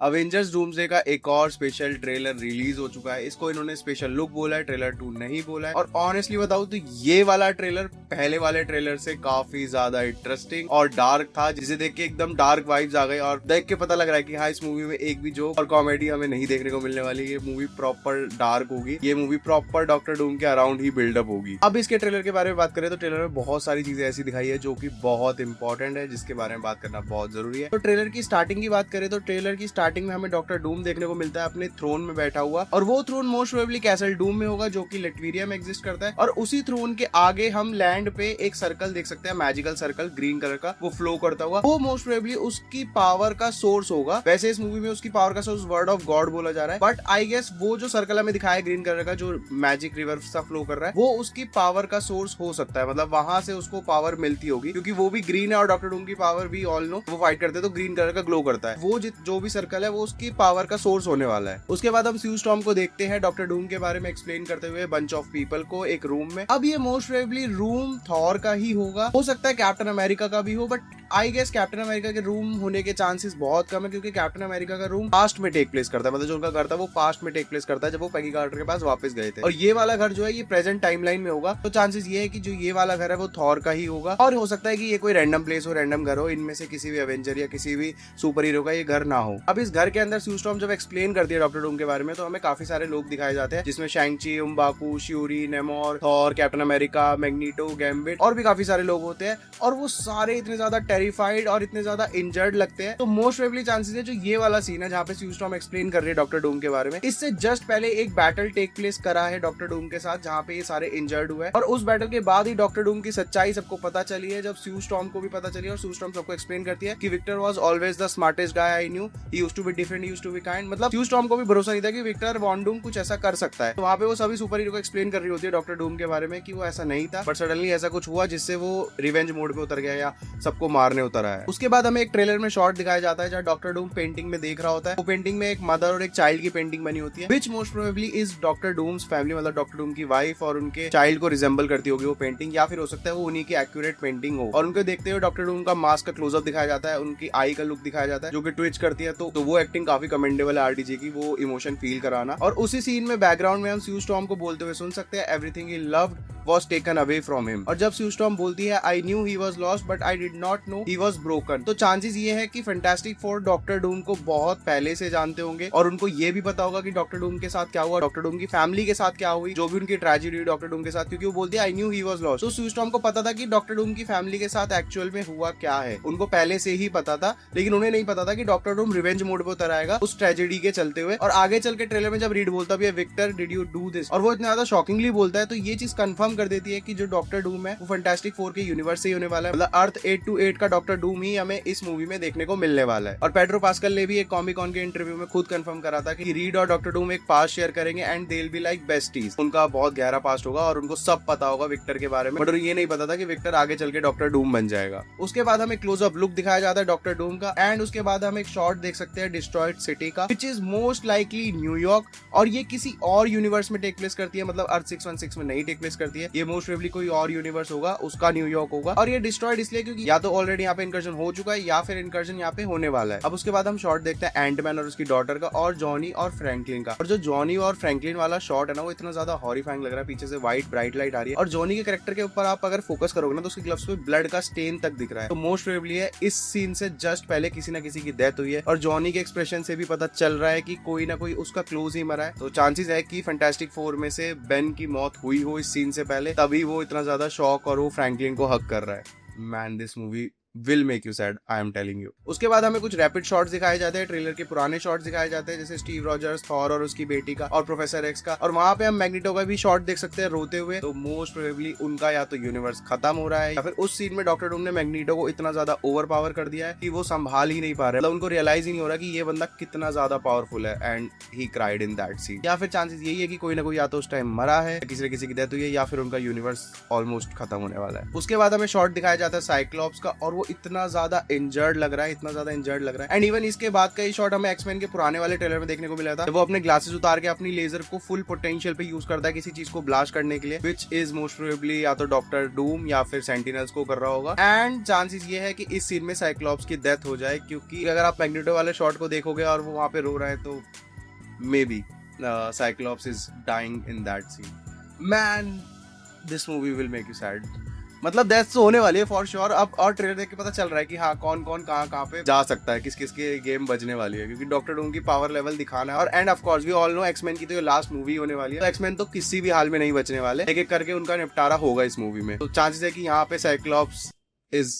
Avengers doomsday का एक और स्पेशल ट्रेलर रिलीज हो चुका है। इसको इन्होंने स्पेशल लुक बोला है, ट्रेलर 2 नहीं बोला है। और ऑनेस्टली बताऊं तो ये वाला ट्रेलर पहले वाले ट्रेलर से काफी ज्यादा इंटरेस्टिंग और डार्क था, जिसे देख के एकदम डार्क वाइब्स आ गई और देख के पता लग रहा है कि हाँ, इस मूवी में एक भी जोक और कॉमेडी हमें नहीं देखने को मिलने वाली। ये मूवी प्रॉपर डार्क होगी, ये मूवी प्रॉपर डॉक्टर डूम के अराउंड ही बिल्डअप होगी। अब इसके ट्रेलर के बारे में बात करें तो ट्रेलर में बहुत सारी चीजें ऐसी दिखाई है जो कि बहुत इंपॉर्टेंट है, जिसके बारे में बात करना बहुत जरूरी है। तो ट्रेलर की स्टार्टिंग की बात करें तो ट्रेलर की स्टार्टिंग में हमें डॉक्टर डूम देखने को मिलता है अपने थ्रोन में बैठा हुआ, और वो throne most probably Castle Doom में होगा जो कि लेटवीरिया में एग्जिस्ट करता है। और उसी थ्रोन के आगे हम लैंड पे एक सर्कल देख सकते हैं, मैजिकल सर्कल ग्रीन कलर का, वो फ्लो करता हुआ। वो मोस्ट प्रोबेबली उसकी पावर का सोर्स होगा। वैसे इस मूवी में उसकी पावर का सोर्स वर्ड ऑफ गॉड बोला जा रहा है, बट आई गेस वो जो सर्कल हमें दिखाया ग्रीन कलर का, जो मैजिक रिवर सा फ्लो कर रहा है, वो उसकी पावर का सोर्स हो सकता है। मतलब वहां से उसको पावर मिलती होगी, क्योंकि वो भी ग्रीन है और डॉक्टर डूम की पावर भी ऑल नो, वो फाइट करते हैं तो ग्रीन कलर का ग्लो करता है। वो जो भी सर्कल है वो उसकी पावर का सोर्स होने वाला है। उसके बाद हम स्यू स्टॉर्म को देखते हैं डॉक्टर डूम के बारे में एक्सप्लेन करते हुए बंच ऑफ पीपल को एक रूम में। अब ये मोस्ट प्रोबेबली रूम थॉर का ही होगा, हो सकता है कैप्टन अमेरिका का भी हो, but I guess Captain America के रूम होने के चांसेस बहुत कम है, क्योंकि कैप्टन अमेरिका का रूम पास्ट में टेक प्लेस करता है। मतलब जो उनका घर था वो पास्ट में टेक प्लेस करता है, जब वो पेगी कार्टर के पास वापस गए थे। और ये वाला घर जो है ये प्रेजेंट टाइमलाइन में होगा, तो चांसेस ये है कि जो ये वाला घर है वो थॉर का ही होगा। और हो सकता है कि ये कोई रैंडम प्लेस हो, रैंडम घर हो, इनमें से किसी भी एवेंजर या किसी भी सुपर हीरो का ये घर ना हो। अब इस घर के अंदर स्यू स्टॉर्म जब एक्सप्लेन करती है डॉक्टर डूम के बारे में, तो हमें काफी सारे लोग दिखाए जाते हैं, जिसमें शैंग-ची, उम्बाकू, Shuri, Namor, Thor, Captain America, Magneto, Gambit और भी काफी सारे लोग होते हैं। और वो सारे इतने ज्यादा टेरिफाइड और इतने ज्यादा इंजर्ड लगते हैं। तो मोस्ट प्रोबेबली चांसेस है जो ये वाला सीन है जहाँ पे स्यू स्टॉर्म एक्सप्लेन कर रही है डॉक्टर डूम के बारे में, इससे जस्ट पहले एक बैटल टेक प्लेस करा है डॉक्टर डूम के साथ, जहाँ पे ये सारे इंजर्ड हुए हैं। और उस बैटल के बाद ही डॉक्टर डूम की सच्चाई सबको पता चली है, जब स्यू स्टॉर्म को भी पता चली, और स्यू स्टॉर्म सबको एक्सप्लेन करती है कि Victor was always the smartest guy I knew, he used to be different, he used to be kind. मतलब स्यू स्टॉर्म को भी भरोसा नहीं था कि विक्टर वॉन डूम कुछ ऐसा कर सकता है। तो वहाँ पे वो सभी सुपर हीरो को एक्सप्लेन कर रही होती है डॉक्टर डूम के बारे में कि वो ऐसा नहीं था, बट सडनली ऐसा कुछ हुआ जिससे वो रिवेंज मोड पे उतर गया या सबको मारने उतर आया है। उसके बाद हमें एक ट्रेलर में शॉट दिखाया जाता है जहाँ डॉक्टर डूम पेंटिंग में देख रहा होता है। वो पेंटिंग में एक मदर और एक चाइल्ड की पेंटिंग बनी होती है, which most probably is Doctor Doom's family, मतलब डॉक्टर डूम की वाइफ और उनके चाइल्ड को रिजेंबल करती होगी वो पेंटिंग, या फिर हो सकता है वो उन्हीं की एक्यूरेट पेंटिंग हो। और उनको देखते हुए डॉक्टर डूम का मास्क का क्लोजअप दिखाया जाता है, उनकी आई का लुक दिखाया जाता है जो कि ट्विच करती है। तो वो एक्टिंग काफी कमेंडेबल है आरडीजे की, वो इमोशन फील कराना। और उसी सीन में बैकग्राउंड में हम स्यू स्टॉर्म को बोलते हुए सुन सकते हैं, everything he loved was taken away from him। और जब स्यू स्टॉर्म बोलती है I knew he was lost but I did not know he was broken, तो चांसेस ये है कि फैंटास्टिक फोर डॉक्टर डूम को बहुत पहले से जानते होंगे और उनको ये भी पता होगा कि डॉक्टर डूम के साथ क्या हुआ, डॉक्टर डूम की फैमिली के साथ क्या हुई, जो भी उनकी ट्रेजेडी हुई डॉक्टर डूम के साथ, क्योंकि वो बोलती है I knew he was lost। तो स्यू स्टॉर्म को पता था कि डॉक्टर डूम की फैमिली के साथ एक्चुअल में हुआ क्या है, उनको पहले से ही पता था, लेकिन उन्हें नहीं पता था कि डॉक्टर डूम रिवेंज मोड पे उतर आएगा उस ट्रेजेडी के चलते हुए। और आगे चल के ट्रेलर में जब रीड बोलता भी है Victor did you do this, और वो इतना ज्यादा शॉकिंगली बोलता है, तो ये चीज कंफर्म कर देती है कि जो डॉक्टर डूम है वो फैंटास्टिक फोर के यूनिवर्स से ही होने वाला है। मतलब अर्थ 828 का डॉक्टर डूम ही हमें इस मूवी में देखने को मिलने वाला है। और पेड्रो पास्कल ने भी एक कॉमिक कॉन के इंटरव्यू में खुद कंफर्म करा था कि रीड और डॉक्टर डूम एक पास्ट शेयर करेंगे and they will be like besties. उनका बहुत गहरा पास्ट होगा और उनको सब पता होगा विक्टर के बारे में, बट ये नहीं पता था कि विक्टर आगे चल के डॉक्टर डूम बन जाएगा। उसके बाद हमें क्लोजअप लुक दिखाया जाता है डॉक्टर डूम का, एंड उसके बाद हम एक शॉट देख सकते हैं डिस्ट्रॉयड सिटी का, which is most likely New York. और ये किसी और यूनिवर्स में टेक प्लेस करती है, मतलब अर्थ 616 में नहीं टेक प्लेस करती है, ये मोस्ट प्रोबेबली कोई और यूनिवर्स होगा, उसका न्यूयॉर्क होगा। और ये डिस्ट्रॉयड इसलिए क्योंकि या तो ऑलरेडी यहाँ पे इनकर्जन हो चुका है या फिर इनकर्जन यहाँ पे होने वाला है। अब उसके बाद हम शॉट देखते हैं एंटमैन और उसकी डॉटर का, और जॉनी और फ्रैंकलिन का। और जो जॉनी और फ्रैंकलिन वाला शॉट है ना, वो इतना ज्यादा हॉरिफाइंग लग रहा है, पीछे से व्हाइट ब्राइट लाइट आ रही है, और जॉनी के कैरेक्टर के ऊपर आप अगर फोकस करोगे ना तो उसके ग्लव्स पे ब्लड का स्टेन तक दिख रहा है। तो मोस्ट प्रोबेबली है इस सीन से जस्ट पहले किसी ना किसी की डेथ हुई है, और जॉनी के एक्सप्रेशन से भी पता चल रहा है कि कोई ना कोई उसका क्लोज ही मरा है। तो चांसेस है कि फैंटास्टिक फोर में से बेन की मौत हुई हो इस सीन से पहले, तभी वो इतना ज्यादा शॉक और वो फ्रैंकलिन को हक कर रहा है। Man, this movie will make you sad, I am telling you। उसके बाद हमें कुछ रैपिड शॉट्स दिखाए जाते हैं, ट्रेलर के पुराने शॉट्स दिखाए जाते हैं, जैसे स्टीव रॉजर्स, थॉर और उसकी बेटी का, और प्रोफेसर एक्स का। और वहां पे हम मैग्नीटो का भी शॉट देख सकते हैं रोते हुए। तो मोस्ट प्रोबेबली उनका या तो यूनिवर्स खत्म हो रहा है, या फिर उस सीन में डॉक्टर डूम ने मैग्नीटो को इतना ज्यादा ओवर पावर कर दिया है कि वो संभाल ही नहीं पा रहे, मतलब उनको रियलाइज ही नहीं हो रहा कि ये बंदा कितना ज्यादा पावरफुल है, and he cried in that scene. या फिर चांसेस यही है कि कोई ना कोई या तो उस टाइम मरा है, किसी न किसी की डेथ हुई है, या फिर उनका यूनिवर्स ऑलमोस्ट खत्म होने वाला है। उसके बाद हमें शॉट दिखाया जाता है साइक्लॉप्स का, और वो इतना ज्यादा इंजर्ड लग रहा है, एंड इवन इसके बाद का ही शॉट हमें एक्समैन के पुराने वाले ट्रेलर में देखने को मिला था, वो अपने ग्लासेस उतार के अपनी लेजर को फुल पोटेंशियल पे यूज करता है किसी चीज को ब्लास्ट करने के लिए, विच इज मोस्ट प्रोबेबली या तो डॉक्टर डूम या फिर सेंटिनल्स को कर रहा होगा। एंड चांसेस ये है कि इस सीन में साइक्लॉप्स की डेथ हो जाए, क्योंकि अगर आप मैग्नेटो वाले शॉट को देखोगे और वो वहां पे रो रहा है तो maybe Cyclops is dying in that scene. Man, this movie will make you sad. मतलब डेथ तो होने वाली है फॉर श्योर। अब और ट्रेलर देख के पता चल रहा है कि हाँ कौन कौन कहाँ पे जा सकता है, किस किस के गेम बजने वाली है, क्योंकि डॉक्टर डूम की पावर लेवल दिखाना है। और and of course we all know X Men की तो ये लास्ट मूवी होने वाली है, तो एक्समैन तो किसी भी हाल में नहीं बचने वाले, एक एक करके उनका निपटारा होगा इस मूवी में। तो चांसेस है कि यहाँ पे साइक्लॉप्स इज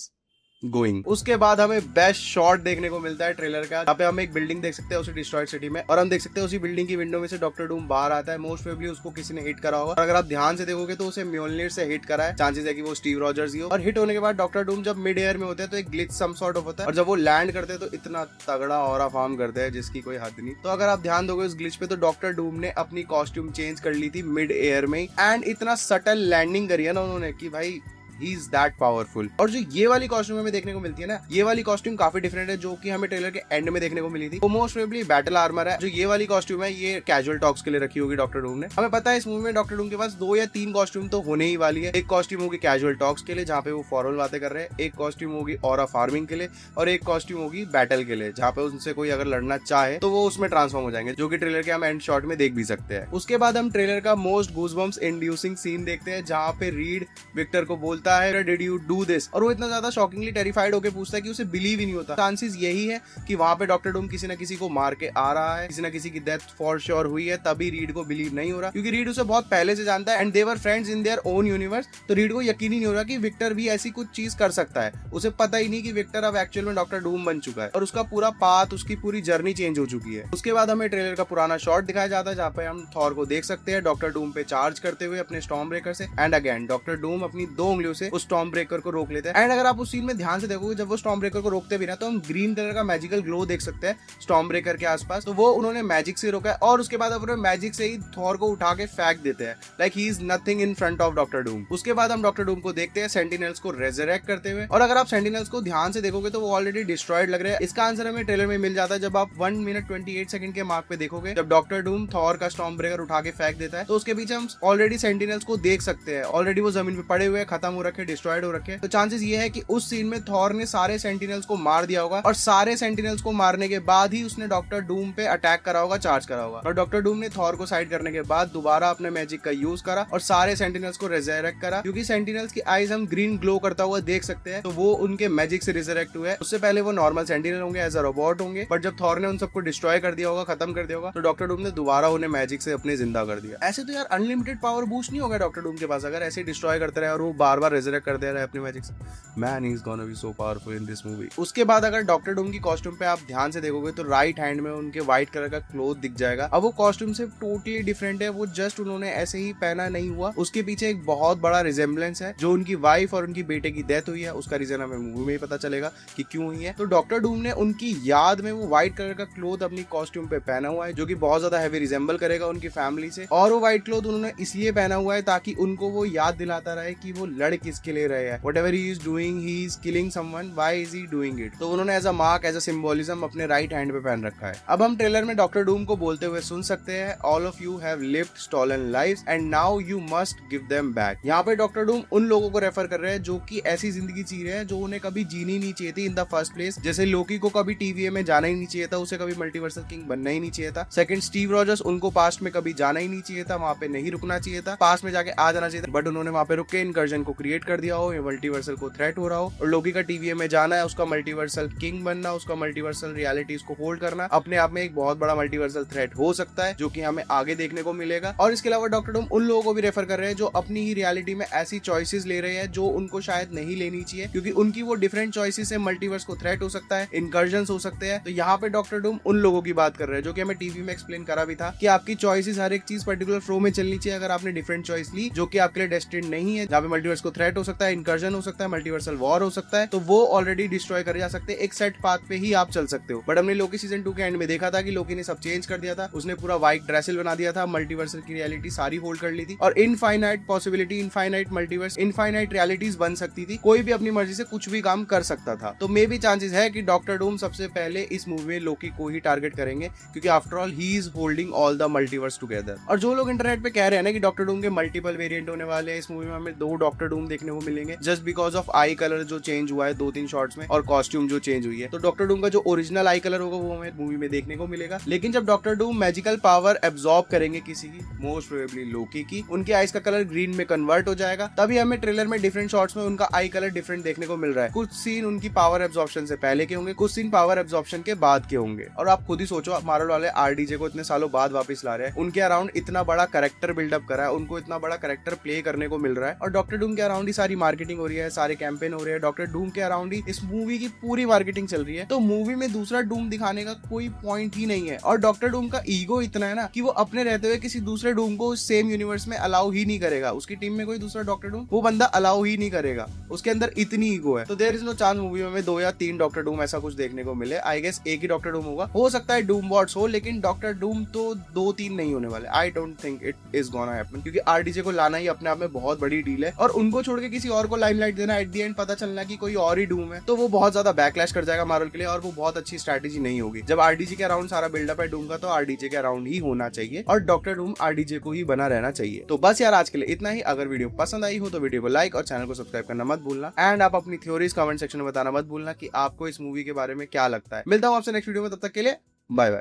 गोइंग। उसके बाद हमें बेस्ट शॉट देखने को मिलता है ट्रेलर का, जहाँ पे हम एक बिल्डिंग देख सकते हैं उसी डिस्ट्रॉयड सिटी में, और हम देख सकते हैं उसी बिल्डिंग की विंडो में से डॉक्टर डूम बाहर आता है। मोस्ट प्रोबेबली उसको किसी ने हिट करा होगा, और अगर आप ध्यान से देखोगे तो उसे म्योलनिर से हिट करा है। चांसेस है कि वो स्टीव रॉजर्स ही हो। और हिट होने के बाद डॉक्टर डूम जब मिड एयर में होते हैं तो एक ग्लिच सम सॉर्ट ऑफ होता है, और जब वो लैंड करते हैं तो इतना तगड़ा ऑरा फॉर्म करते हैं जिसकी कोई हद नहीं। तो अगर आप ध्यान दोगे उस ग्लिच पे, तो डॉक्टर डूम ने अपनी कॉस्ट्यूम चेंज कर ली थी मिड एयर में, एंड इतना सटल लैंडिंग करी है ना उन्होंने कि भाई ही इज दैट पावरफुल। और जो ये वाली कॉस्ट्यूम हमें देखने को मिलती है ना, ये वाली कॉस्ट्यूम काफी डिफरेंट है, जो कि हमें ट्रेलर के एंड में देखने को मिली थी। वो मोस्ट प्रोबेबली बैटल आर्मर है। जो ये वाली कॉस्ट्यूम है ये कैजुअल टॉक्स के लिए रखी होगी डॉक्टर डूम ने। हमें पता है इस मूवी में डॉक्टर डूम के पास 2 या 3 कॉस्ट्यूम तो होने ही वाली है। एक कॉस्ट्यूम होगी कैजुअल टॉक्स के लिए जहाँ पे वो फॉरवर्ड बातें कर रहे हैं, एक कॉस्ट्यूम होगी ऑरा फार्मिंग के लिए, और एक कॉस्ट्यूम होगी बैटल के लिए जहाँ पे उनसे कोई अगर लड़ना चाहे तो वो उसमें ट्रांसफॉर्म हो जाएंगे, जो कि ट्रेलर के हम एंड शॉट में देख भी सकते हैं। उसके बाद हम ट्रेलर का मोस्ट गूज़बम्प्स इंड्यूसिंग सीन देखते हैं, जहाँ पे रीड विक्टर को बोलता है डिड यू डू दिस, और वो इतना ज्यादा शॉकिंगली टेरिफाइड होकर पूछता है कि उसे बिलीव ही नहीं होता। चांसेस यही है कि वहां पे डॉक्टर डूम किसी न किसी को मार के आ रहा है, किसी न किसी की डेथ फॉर श्योर हुई है, तभी रीड को बिलीव नहीं हो रहा, क्योंकि रीड उसे बहुत पहले से जानता है and they were friends in their own universe. तो रीड को यकीन ही नहीं हो रहा कि विक्टर भी ऐसी कुछ चीज कर सकता है। उसे पता ही नहीं कि विक्टर अब एक्चुअल में डॉक्टर डूम बन चुका है, और उसका पूरा पाथ, उसकी पूरी जर्नी चेंज हो चुकी है। उसके बाद हमें ट्रेलर का पुराना शॉट दिखाया जाता है, जहाँ पे हम थॉर को देख सकते हैं डॉक्टर डूम पे चार्ज करते हुए अपने स्टॉर्म ब्रेकर से, एंड अगेन डॉक्टर डूम अपनी 2 उंगलियों से उस स्टॉर्म ब्रेकर को रोक लेते हैं। एंड अगर आप उस सीन में ध्यान से देखोगे, जब वो स्टॉर्म ब्रेकर को रोकते भी ना, तो हम ग्रीन कलर का मैजिकल ग्लो देख सकते हैं स्टॉर्म ब्रेकर के आसपास। तो वो उन्होंने मैजिक से रोका है, और उसके बाद अब मैजिक से ही थॉर को उठा के फेंक देते हैं, like he is nothing in front of doctor Doom. उसके बाद हम डॉक्टर डूम को देखते हैं सेंटिनल्स को रेजरेक्ट करते हुए, और अगर आप सेंटिनल्स को ध्यान से देखोगे तो वो ऑलरेडी डिस्ट्रॉयड लग रहे हैं। इसका आंसर हमें ट्रेलर में मिल जाता है जब आप 1 मिनट 28 सेकंड के मार्क पे देखोगे, जब डॉक्टर डूम थॉर का स्टॉर्म ब्रेकर उठा के फेंक देता है, तो उसके पीछे हम ऑलरेडी सेंटिनल्स को देख सकते हैं। ऑलरेडी वो जमीन पे पड़े हुए, खत्म हो रखे, डिस्ट्रॉयड हो रखे। तो चांसेस ये है कि उस सीन में थॉर ने सारे सेंटिनल्स को मार दिया होगा, और सारे सेंटिनल्स को मारने के बाद ही उसने डॉक्टर डूम पे अटैक करा होगा, चार्ज करा होगा। और डॉक्टर डूम ने थॉर को साइड करने के बाद दोबारा अपने मैजिक का यूज करा और सारे सेंटिनल्स को रिजरेक्ट करा, क्योंकि सेंटिनल्स की आईज हम ग्रीन ग्लो करता हुआ देख सकते हैं, तो वो उनके मैजिक से रिजरेक्ट हुए। उससे पहले वो नॉर्मल सेंटिनल होंगे, एज अ रोबोट होंगे, बट जब थॉर ने उन सबको डिस्ट्रॉय कर दिया होगा, खत्म कर दिया होगा, तो डॉक्टर डूम ने दोबारा उन्हें मैजिक से अपने जिंदा कर दिया। ऐसे तो यार अनलिमिटेड पावर बूस्ट नहीं होगा डॉक्टर डूम के पास, अगर ऐसे डिस्ट्रॉय करते रहे और वो बार बार रिजरेक्ट करते रहे अपने मैजिक से। Man, he is gonna be so powerful in this movie. उसके बाद अगर डॉक्टर डूम की कॉस्ट्यूम पे आप ध्यान से देखोगे तो राइट हैंड में उनके व्हाइट कलर का क्लोथ दिख जाएगा। अब वो कॉस्ट्यूम से टोटली डिफरेंट है, वो जस्ट उन्होंने ऐसे ही पहना नहीं हुआ, उसके पीछे एक बहुत बड़ा रिजेम्बलेंस है। जो उनकी वाइफ और उनकी बेटे की डेथ हुई है, उसका रीजन हमें मूवी में ही पता चलेगा कि क्यों हुई है। तो डॉक्टर डूम ने उनकी याद में वो व्हाइट कलर का क्लोथ अपनी कॉस्ट्यूम पे पहना हुआ है, जो कि बहुत ज्यादा हैवी रिजेंबल करेगा उनकी फैमिली से। और वो व्हाइट क्लोथ उन्होंने इसलिए पहना हुआ है ताकि उनको वो याद दिलाता रहे कि वो लड़ किसके लिए रहे हैं। Whatever he is doing, he is killing someone, why is he doing it. तो उन्होंने as a mark, as a symbolism अपने राइट हैंड पे पहन रखा है। अब हम ट्रेलर में डॉक्टर डूम को बोलते हुए सुन सकते हैं, all of you have lived stolen lives and now you must give them back. यहाँ पे डॉक्टर डूम उन लोगों को रेफर कर रहे हैं जो कि ऐसी जिंदगी जी रहे हैं जो उन्हें कभी जीनी नहीं चाहिए थी इन द फर्स्ट प्लेस। जैसे लोकी को कभी टीवीए में जाना ही नहीं चाहिए था, उसे कभी मल्टीवर्सल किंग बनना ही नहीं चाहिए था। सेकंड, स्टीव रॉजर्स, उनको पास्ट में कभी जाना ही नहीं चाहिए था, वहां पे नहीं रुकना चाहिए था, पास्ट में जाके आ जाना चाहिए था, बट उन्होंने वहां पे रुक के इनकर्जन को क्रिएट कर दिया हो, ये मल्टीवर्सल को थ्रेट हो रहा हो। और लोकी का टीवीए में जाना है, उसका मल्टीवर्सल किंग बनना, उसका मल्टीवर्सल रियलिटीज को होल्ड करना अपने आप में एक बहुत बड़ा मल्टीवर्सल थ्रेट हो सकता है, जो कि हमें आगे देखने को मिलेगा। और इसके अलावा डॉक्टर डूम उन लोगों को भी रेफर कर रहे हैं जो अपनी ही रियलिटी में ऐसी चॉइसेस ले रहे हैं जो उनको शायद नहीं लेनी चाहिए, क्योंकि उनकी वो डिफरेंट चॉइसेस से मल्टीवर्स को थ्रेट हो सकता है, इनकर्जन्स हो सकते हैं। तो यहाँ पे डॉक्टर डूम उन लोगों की बात कर रहे हैं जो कि हमें टीवी में एक्सप्लेन करा भी था कि आपकी चॉइसेस हर एक चीज पर्टिकुलर फ्लो में चलनी चाहिए। अगर आपने डिफरेंट चॉइस ली जो कि आपके लिए डेस्टिन्ड नहीं है, जहाँ पे मल्टीवर्स को थ्रेट हो सकता है, इंकर्जन हो सकता है, मल्टीवर्सल वॉर हो सकता है, तो वो ऑलरेडी डिस्ट्रॉय करे जा सकते हैं। एक सेट पाथ पे ही आप चल सकते हो। बट हमने लोकी सीजन 2 के एंड में देखा था कि लोकी ने सब चेंज कर दिया था, उसने पूरा वाइट ड्रेसिल बना दिया था, मल्टीवर्सल की रियलिटी सारी होल्ड कर ली थी और infinite possibility, infinite multiverse, infinite realities बन सकती थी। कोई भी अपनी मर्जी से कुछ भी काम कर सकता था। तो मे बी चांसेस है कि डॉक्टर डूम सबसे पहले इस मूवी में लोकी को ही टारगेट करेंगे, क्योंकि after all he is holding all the multiverse together. और जो लोग इंटरनेट पे कह रहे हैं ना कि डॉक्टर डूम के मल्टीपल वेरिएंट होने वाले हैं, इस मूवी में हमें 2 डॉक्टर डूम देखने को मिलेंगे just because of I colour जो चेंज हुआ है 2-3 शॉट्स में और कॉस्ट्यूम जो चेंज हुई है। तो डॉक्टर डूम का जो ओरिजिनल आई कलर होगा वो हमें मूवी में देखने को मिलेगा। लेकिन जब doctor Doom magical power absorb करेंगे किसी की, मोस्ट प्रोबेबली लोकी की, उनके आईज का कलर ग्रीन में कन्वर्ट हो जाएगा। तभी हमें ट्रेलर में डिफरेंट शॉट्स में उनका आई कलर डिफरेंट देखने को मिल रहा है। कुछ सीन उनकी पावर एब्जॉर्प्शन से पहले के होंगे, कुछ सीन पावर एब्जॉर्प्शन के बाद के होंगे। और आप खुद ही सोचो, मार्वल वाले आरडीजे को इतने सालों बाद वापस ला रहे हैं, उनके अराउंड इतना बड़ा कैरेक्टर बिल्डअप करा है, उनको इतना बड़ा कैरेक्टर प्ले करने को मिल रहा है और डॉक्टर डूम के अराउंड ही सारी मार्केटिंग हो रही है, सारे कैंपेन हो रहे हैं, डॉक्टर डूम के अराउंड ही इस मूवी की पूरी मार्केटिंग चल रही है। तो मूवी में दूसरा डूम दिखाने का कोई पॉइंट ही नहीं है। और डॉक्टर डूम का ईगो इतना है ना कि वो अपने रहते हुए किसी दूसरे डूम को सेम यूनिवर्स में अलाउ ही नहीं करेगा। उसकी टीम में कोई दूसरा डॉक्टर डूम वो बंदा अलाउ ही नहीं करेगा, उसके अंदर इतनी ईगो है। तो there is no chance movie में 2 या 3 डॉक्टर डूम ऐसा कुछ देखने को मिले। आई गेस एक ही डॉक्टर डूम होगा, हो सकता है डूम बॉट्स हो, लेकिन डॉक्टर डूम तो 2-3 नहीं होने वाले। I don't think it is gonna happen, क्योंकि आरडीजे को लाना ही अपने आप में बहुत बड़ी डील है और उनको छोड़ के किसी और को लाइमलाइट देना, एट द एंड पता चलना कि कोई और ही डूम है, तो वो बहुत ज्यादा बैकलैश कर जाएगा मार्वल के लिए और वो बहुत अच्छी स्ट्रैटेजी नहीं होगी। जब आरडीजे के अराउंड सारा बिल्डअप है डूम का, तो आरडीजे के अराउंड ही होना चाहिए और डॉक्टर डूम आरडीजे को ही बना रहना चाहिए। तो बस यार आज के लिए इतना ही। अगर वीडियो पसंद आई हो तो वीडियो को लाइक और चैनल को सब्सक्राइब करना मत भूलना एंड आप अपनी थ्योरीज कमेंट सेक्शन में बताना मत भूलना कि आपको इस मूवी के बारे में क्या लगता है। मिलता हूँ आपसे नेक्स्ट वीडियो में, तब तक के लिए बाय बाय।